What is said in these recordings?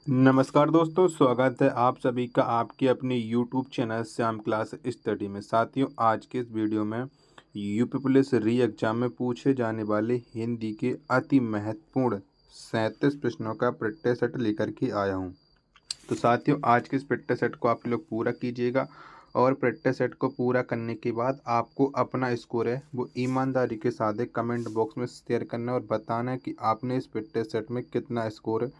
नमस्कार दोस्तों, स्वागत है आप सभी का आपके अपने YouTube channel Shyam class study में। साथियों, आज के इस वीडियो में यूपी पुलिस री एग्जाम में पूछे जाने वाले हिंदी के अति महत्वपूर्ण 37 प्रश्नों का प्रैक्टिस सेट लेकर के आया हूं। तो साथियों, आज के इस प्रैक्टिस सेट को आप लोग पूरा कीजिएगा और प्रैक्टिस सेट को पूरा करने के बाद आपको अपना स्कोर है वो ईमानदारी के साथ कमेंट बॉक्स में शेयर करना और बताना है कि आपने इस प्रैक्टिस सेट में कितना स्कोर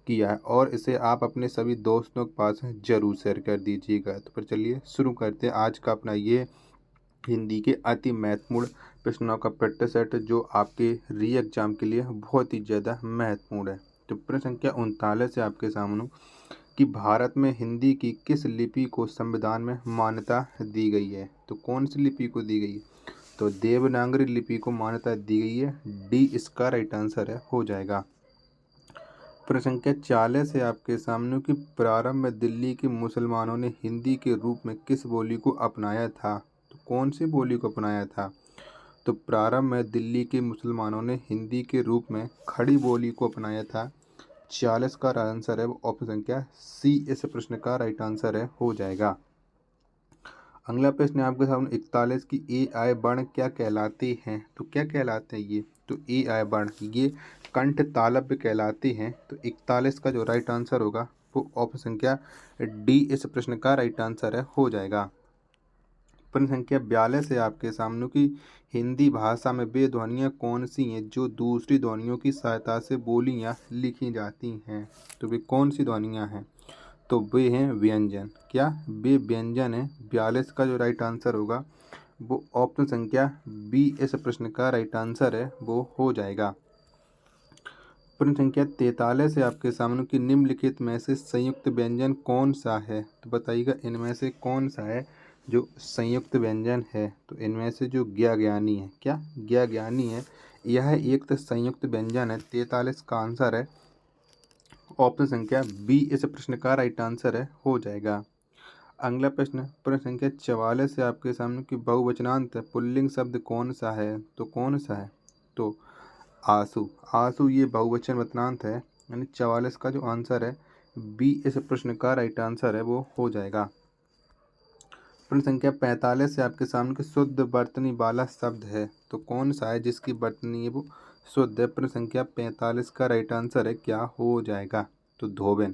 किया है और इसे आप अपने सभी दोस्तों के पास ज़रूर शेयर कर दीजिएगा। तो फिर चलिए शुरू करते हैं आज का अपना ये हिंदी के अति महत्वपूर्ण प्रश्नों का प्रैक्टिस सेट, जो आपके री एग्जाम के लिए बहुत ही ज़्यादा महत्वपूर्ण है। तो प्रश्न संख्या 39 है आपके सामने कि भारत में हिंदी की किस लिपि को संविधान में मान्यता दी गई है। तो कौन सी लिपि को दी गई है? तो देवनागरी लिपि को मान्यता दी गई है। डी इसका राइट आंसर है, हो जाएगा। प्रश्न संख्या 40 है आपके सामने कि प्रारंभ में दिल्ली के मुसलमानों ने हिंदी के रूप में किस बोली को अपनाया था। तो कौन सी बोली को अपनाया था? तो प्रारंभ में दिल्ली के मुसलमानों ने हिंदी के रूप में खड़ी बोली को अपनाया था। 40 का आंसर है वो ऑप्शन संख्या सी इस प्रश्न का राइट आंसर है, हो जाएगा। अगला प्रश्न है आपके सामने 41 की ए आय वर्ण क्या कहलाते हैं। तो क्या कहलाते हैं ये? तो ए आय वर्ण ये कंठ तालव्य कहलाते हैं। तो 41 का जो राइट आंसर होगा वो ऑप्शन संख्या डी इस प्रश्न का राइट आंसर है, हो जाएगा। प्रश्न संख्या 42 है आपके सामने की हिंदी भाषा में वे ध्वनियाँ कौन सी हैं जो दूसरी ध्वनियों की सहायता से बोलियाँ लिखी जाती हैं। तो वे कौन सी ध्वनियाँ हैं? तो वे हैं व्यंजन। क्या वे व्यंजन है? 42 का जो राइट आंसर होगा वो ऑप्शन संख्या बी इस प्रश्न का राइट आंसर है, वो हो जाएगा। प्रश्न संख्या 43 है आपके सामने कि निम्नलिखित में से संयुक्त व्यंजन कौन सा है। तो बताइएगा इनमें से कौन सा है जो संयुक्त व्यंजन है। तो इनमें से जो ज्ञा ज्ञानी है, क्या ज्ञा ज्ञानी है, यह एक तो संयुक्त व्यंजन है। 43 का आंसर है ऑप्शन संख्या बी इस प्रश्न का राइट आंसर है, हो जाएगा। अगला प्रश्न प्रश्न संख्या 44 है आपके सामने कि बहुवचनांत पुल्लिंग शब्द कौन सा है। तो कौन सा है? तो आंसू। आंसू ये बहुवचन वचनांत है, यानी 44 का जो आंसर है बी इस प्रश्न का राइट आंसर है, वो हो जाएगा। प्रश्न संख्या 45 है आपके सामने कि शुद्ध वर्तनी वाला शब्द है। तो कौन सा है जिसकी वर्तनी है वो शुद्ध है? प्रश्न संख्या 45 का राइट आंसर है, क्या हो जाएगा? तो धोबन।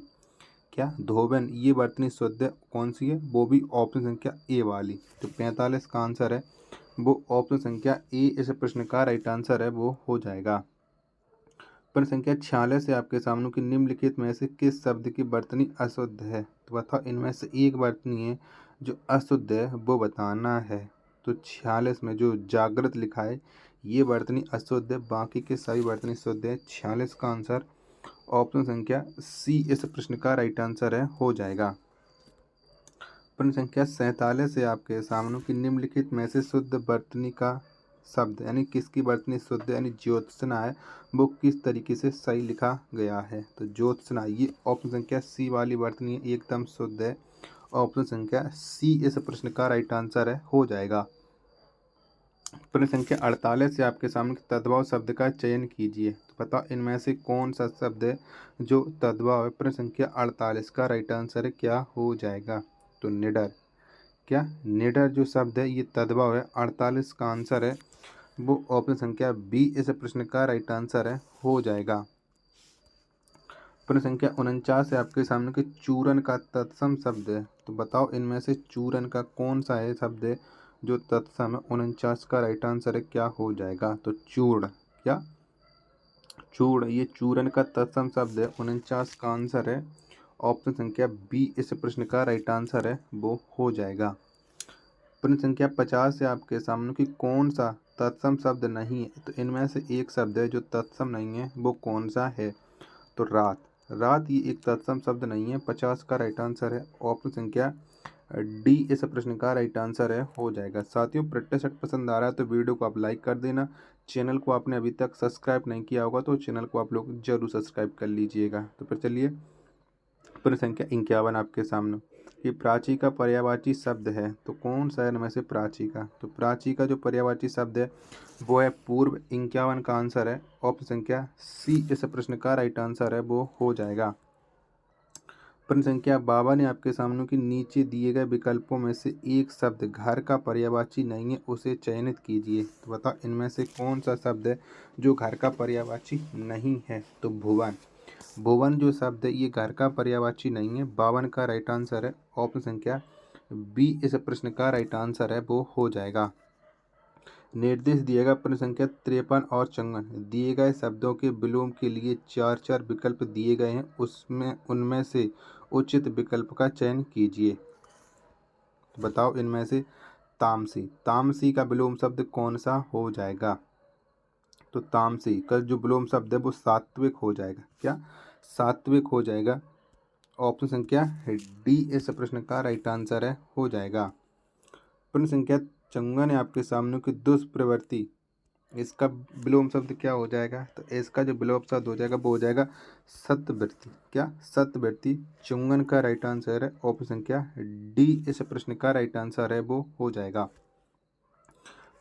क्या धोबन ये वर्तनी शुद्ध है? कौन सी है? वो भी ऑप्शन संख्या ए वाली। तो 45 का आंसर है वो ऑप्शन संख्या ए इस प्रश्न का राइट आंसर है, वो हो जाएगा। प्रश्न संख्या 46 है आपके सामने कि निम्नलिखित में से किस शब्द की वर्तनी अशुद्ध है। तो बताओ इनमें से एक वर्तनी है जो अशुद्ध है, वो बताना है। तो 46 में जो जागृत लिखा है ये वर्तनी अशुद्ध है, बाकी के सभी वर्तनी शुद्ध है। 46 का आंसर ऑप्शन संख्या सी इस प्रश्न का राइट आंसर है, हो जाएगा। प्रश्न संख्या 47 है आपके सामने कि निम्नलिखित में से शुद्ध वर्तनी का शब्द यानी किसकी वर्तनी शुद्ध यानी ज्योत्सना है, वो किस तरीके से सही लिखा गया है। तो ज्योत्सना ये ऑप्शन संख्या सी वाली वर्तनी एकदम शुद्ध है। ऑप्शन संख्या सी इस प्रश्न का राइट आंसर है, हो जाएगा। प्रश्न संख्या 48 से आपके सामने तद्भव शब्द का चयन कीजिए। तो बताओ इनमें से कौन सा शब्द है जो तद्भव है। प्रश्न संख्या 48 का राइट आंसर है, क्या हो जाएगा? तो निडर। क्या निडर जो शब्द है ये तद्भव है। 48 का आंसर है वो ऑप्शन संख्या बी इस प्रश्न का राइट आंसर है, हो जाएगा। प्रश्न संख्या 49 है आपके सामने कि चूरन का तत्सम शब्द है। तो बताओ इनमें से चूरन का कौन सा है शब्द है जो तत्सम है। 49 का राइट आंसर है, क्या हो जाएगा? तो चूर्ण। क्या चूर्ण ये चूरन का तत्सम शब्द है। 49 का आंसर है ऑप्शन संख्या बी इस प्रश्न का राइट आंसर है, वो हो जाएगा। प्रश्न संख्या 50 है आपके सामने कि कौन सा तत्सम शब्द नहीं है। तो इनमें से एक शब्द है जो तत्सम नहीं है, वो कौन सा है? तो रात। रात ये एक तत्सम शब्द नहीं है। 50 का राइट आंसर है ऑप्शन संख्या डी इस प्रश्न का राइट आंसर है, हो जाएगा। साथियों, प्रैक्टिस सेट पसंद आ रहा है तो वीडियो को आप लाइक कर देना। चैनल को आपने अभी तक सब्सक्राइब नहीं किया होगा तो चैनल को आप लोग जरूर सब्सक्राइब कर लीजिएगा। तो फिर चलिए प्रश्न संख्या 51 आपके सामने ये प्राची का पर्यायवाची शब्द है। तो कौन सा है इनमें से प्राची का? तो प्राची का जो पर्यायवाची शब्द है वो है पूर्व। 51 का आंसर है ऑप्शन संख्या सी इस प्रश्न का राइट आंसर है, वो हो जाएगा। प्रश्न संख्या 52 है आपके सामने कि नीचे दिए गए विकल्पों में से एक शब्द घर का पर्यायवाची नहीं है, उसे चयनित कीजिए। तो बताओ इनमें से कौन सा शब्द है जो घर का पर्यायवाची नहीं है। तो भुवन, भुवन जो शब्द है ये घर का पर्यायवाची नहीं है। 52 का राइट आंसर है ऑप्शन संख्या बी। इस प्रश्न का राइट आंसर है वो हो जाएगा। निर्देश दिएगा प्रश्न संख्या 53 और 54 दिए गए शब्दों के विलोम के लिए चार चार विकल्प दिए गए हैं, उसमें उनमें से उचित विकल्प का चयन कीजिए। तो बताओ इनमें से तामसी, तामसी का विलोम शब्द कौन सा हो जाएगा। तो तामसी का जो विलोम शब्द है वो सात्विक हो जाएगा। क्या सात्विक हो जाएगा। ऑप्शन संख्या डी इस प्रश्न का राइट आंसर है हो जाएगा। प्रश्न संख्या 54 है आपके सामने की दुष्प्रवृत्ति, इसका विलोम शब्द क्या हो जाएगा। तो इसका जो विलोम शब्द हो जाएगा वो हो जाएगा सत्वृत्ति। क्या सत्वृत्ति। 54 का राइट आंसर है ऑप्शन संख्या डी। इस प्रश्न का राइट आंसर है वो हो जाएगा।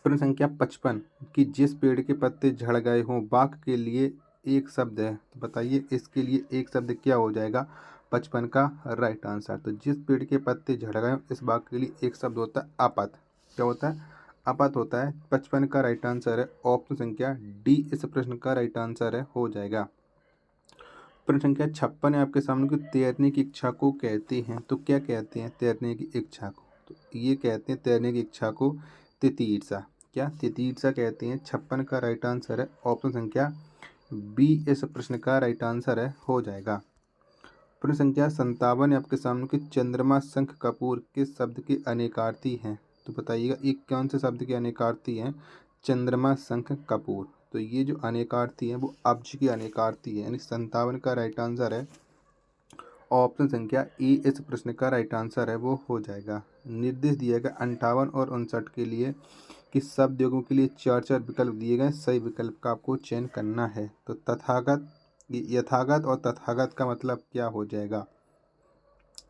प्रश्न संख्या 55 कि जिस पेड़ के पत्ते झड़ गए हों वाक्य के लिए एक शब्द है। तो बताइए इसके लिए एक शब्द क्या हो जाएगा। 55 का राइट आंसर। तो जिस पेड़ के पत्ते झड़ गए हों इस वाक्य के लिए एक शब्द होता है आपत। क्या होता है आपत होता है। 55 का राइट आंसर है ऑप्शन संख्या डी। इस प्रश्न का राइट आंसर है हो जाएगा। प्रश्न संख्या 56 है आपके सामने कि तैरने की इच्छा को कहते हैं। तो क्या कहते हैं तैरने की इच्छा को। तो ये कहते हैं तैरने की इच्छा को तितीर्षा। क्या तितीर्षा कहते हैं। 56 का राइट आंसर है ऑप्शन संख्या बी। इस प्रश्न का राइट आंसर है हो जाएगा। प्रश्न संख्या 57 है आपके सामने कि चंद्रमा शंख कपूर किस शब्द के अनेकार्थी हैं। तो बताइएगा ये कौन से शब्द के अनेकार्थी हैं। चंद्रमा शंख कपूर। तो ये जो अनेकार्थी हैं वो अब्ज के अनेकार्थी है, यानी 57 का राइट आंसर है ऑप्शन संख्या ए। इस प्रश्न का राइट आंसर है वो हो जाएगा। निर्देश दिया गया 58 और 59 के लिए कि शब्द योगों के लिए चार चार विकल्प दिए गए, सही विकल्प का आपको चयन करना है। तो तथागत, यथागत और तथागत का मतलब क्या हो जाएगा।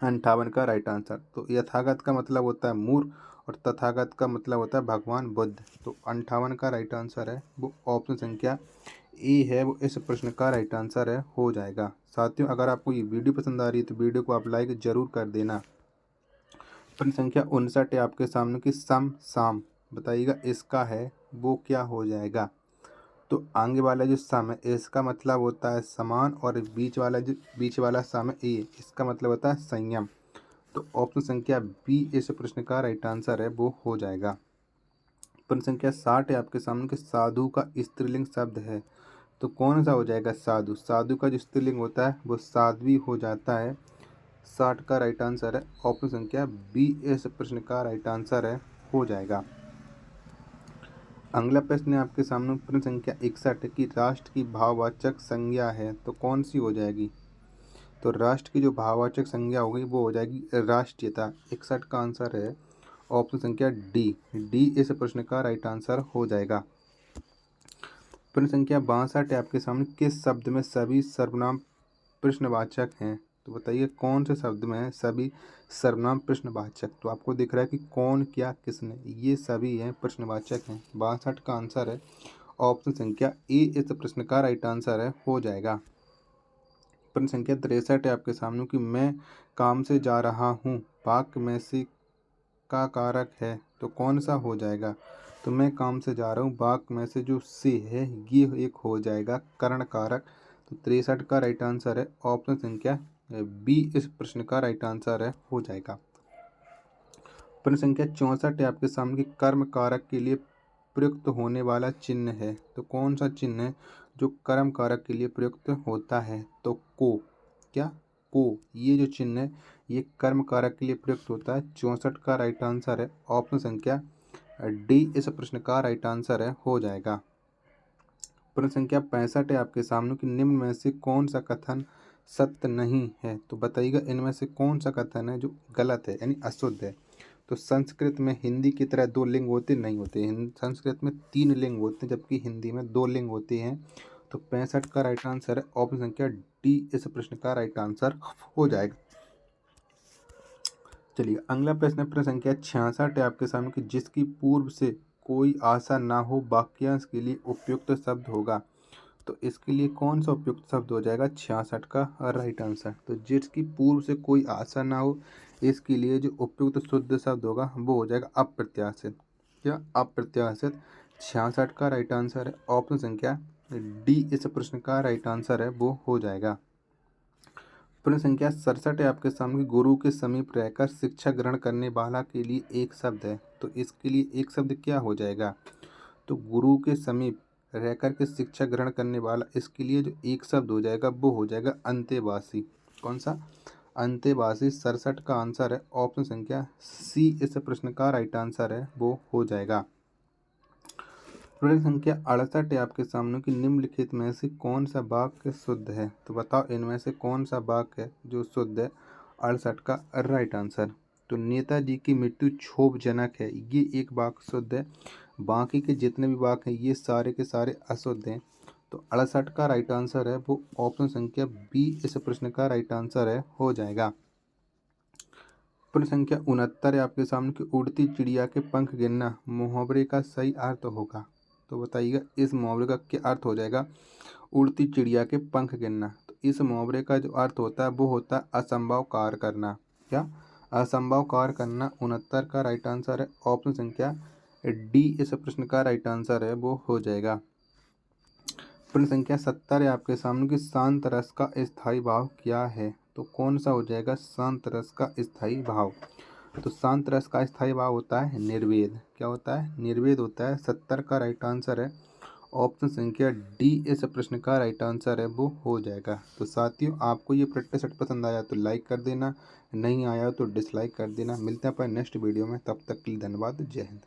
58 का राइट आंसर। तो यथागत का मतलब होता है मूर्ख और तथागत का मतलब होता है भगवान बुद्ध। तो 58 का राइट आंसर है वो ऑप्शन संख्या ए है, वो इस प्रश्न का राइट आंसर है हो जाएगा। साथियों अगर आपको ये वीडियो पसंद आ रही है तो वीडियो को आप लाइक जरूर कर देना। प्रश्न संख्या 59 है आपके सामने की सम साम, बताइएगा इसका है वो क्या हो जाएगा। तो आगे वाला जो सम है इसका मतलब होता है समान और बीच वाला सम है ए, इसका मतलब होता है संयम। तो ऑप्शन संख्या बी इस प्रश्न का राइट आंसर है वो हो जाएगा। प्रश्न संख्या 60 है आपके सामने कि साधु का स्त्रीलिंग शब्द है। तो कौन सा हो जाएगा साधु। साधु का जो स्त्रीलिंग होता है वो साध्वी हो जाता है। 60 का राइट आंसर है ऑप्शन संख्या बी। इस प्रश्न का राइट आंसर है हो जाएगा। अगला प्रश्न है आपके सामने प्रश्न संख्या 61 की राष्ट्र की भाववाचक संज्ञा है। तो कौन सी हो जाएगी। तो राष्ट्र की जो भाववाचक संज्ञा होगी वो हो जाएगी राष्ट्रीयता। 61 का आंसर है ऑप्शन संख्या डी। डी इस प्रश्न का राइट आंसर हो जाएगा। प्रश्न संख्या 62 है आपके सामने किस शब्द में सभी सर्वनाम प्रश्नवाचक हैं। तो बताइए कौन से शब्द में है सभी सर्वनाम प्रश्नवाचक। तो आपको दिख रहा है कि कौन क्या किसने, ये सभी हैं प्रश्नवाचक हैं। 62 का आंसर है ऑप्शन संख्या ए। इस प्रश्न का राइट आंसर है हो जाएगा। प्रश्न संख्या 63 है आपके सामने कि मैं काम से जा रहा हूँ वाक्य में से का कारक है। तो कौन सा हो जाएगा। तो मैं काम से जा रहा हूँ वाक्य में से जो से है ये एक हो जाएगा करण कारक। तो 63 का राइट आंसर है ऑप्शन संख्या बी। इस प्रश्न का राइट आंसर है हो जाएगा। प्रश्न संख्या 64 है आपके सामने कि कर्म कारक के लिए प्रयुक्त होने वाला चिन्ह है। तो कौन सा चिन्ह है जो कर्म कारक के लिए प्रयुक्त होता है। तो को। क्या को, ये जो चिन्ह है ये कर्म कारक के लिए प्रयुक्त होता है। 64 का राइट आंसर है ऑप्शन संख्या डी। इस प्रश्न का राइट आंसर है हो जाएगा। प्रश्न संख्या 65 है आपके सामने कि निम्न में से कौन सा कथन सत्य नहीं है। तो बताइएगा इनमें से कौन सा कथन है जो गलत है यानी अशुद्ध है। तो संस्कृत में हिंदी की तरह दो लिंग होते नहीं होते। संस्कृत में 3 लिंग होते हैं जबकि हिंदी में 2 लिंग होते हैं। तो 65 का राइट आंसर है ऑप्शन संख्या डी। इस प्रश्न का राइट आंसर हो जाएगा। चलिए अगला प्रश्न है प्रश्न संख्या 66 है आपके सामने कि जिसकी पूर्व से कोई आशा ना हो वाक्यांश के लिए उपयुक्त शब्द होगा। तो इसके लिए कौन सा उपयुक्त शब्द हो जाएगा 66 का राइट आंसर। तो जिसकी पूर्व से कोई आशा ना हो, इसके लिए जो उपयुक्त शुद्ध शब्द होगा वो हो जाएगा अप्रत्याशित। क्या अप्रत्याशित 66 का राइट आंसर है। ऑप्शन संख्या डी इस प्रश्न का राइट आंसर है, वो हो जाएगा। प्रश्न संख्या 67 है आपके सामने। गुरु के समीप रहकर शिक्षा ग्रहण करने वाला के लिए एक शब्द है, तो इसके लिए एक शब्द क्या हो जाएगा। तो गुरु के समीप रहकर के शिक्षा ग्रहण करने वाला, इसके लिए जो एक शब्द हो जाएगा वो हो जाएगा अंतेवासी। कौन सा, अंतेवासी। 67 का आंसर है ऑप्शन संख्या सी इस प्रश्न का राइट आंसर है, वो हो जाएगा। प्रश्न संख्या 68 है आपके सामने कि निम्नलिखित में से कौन सा वाक्य शुद्ध है। तो बताओ इनमें से कौन सा वाक्य है जो शुद्ध है। 68 का राइट आंसर। तो नेताजी की मृत्यु क्षोभजनक है, ये एक वाक्य शुद्ध है। बाकी के जितने भी वाक्य हैं ये सारे के सारे अशुद्ध हैं। तो 68 का राइट आंसर है वो ऑप्शन संख्या बी इस प्रश्न का राइट आंसर है, हो जाएगा। प्रश्न संख्या 69 है आपके सामने कि उड़ती चिड़िया के पंख गिनना मुहावरे का सही अर्थ होगा। तो बताइएगा इस मुहावरे का क्या अर्थ हो जाएगा। उड़ती चिड़िया के पंख गिनना, तो इस मुहावरे का जो अर्थ होता है वो होता है असंभव कार्य करना। क्या, असंभव कार्य करना। 69 का राइट आंसर है ऑप्शन संख्या डी इस प्रश्न का राइट आंसर है, वो हो जाएगा। प्रश्न संख्या 70 है आपके सामने कि शांत रस का स्थायी भाव क्या है। तो कौन सा हो जाएगा शांत रस का स्थायी भाव। तो शांत रस का स्थायी भाव होता है निर्वेद। क्या होता है, निर्वेद होता है। 70 का राइट आंसर है ऑप्शन संख्या डी इस प्रश्न का राइट आंसर है, वो हो जाएगा। तो साथियों आपको ये प्रैक्टिस सेट पसंद आया तो लाइक कर देना, नहीं आया तो डिसलाइक कर देना। मिलते हैं अपन नेक्स्ट वीडियो में, तब तक के लिए धन्यवाद। जय हिंद।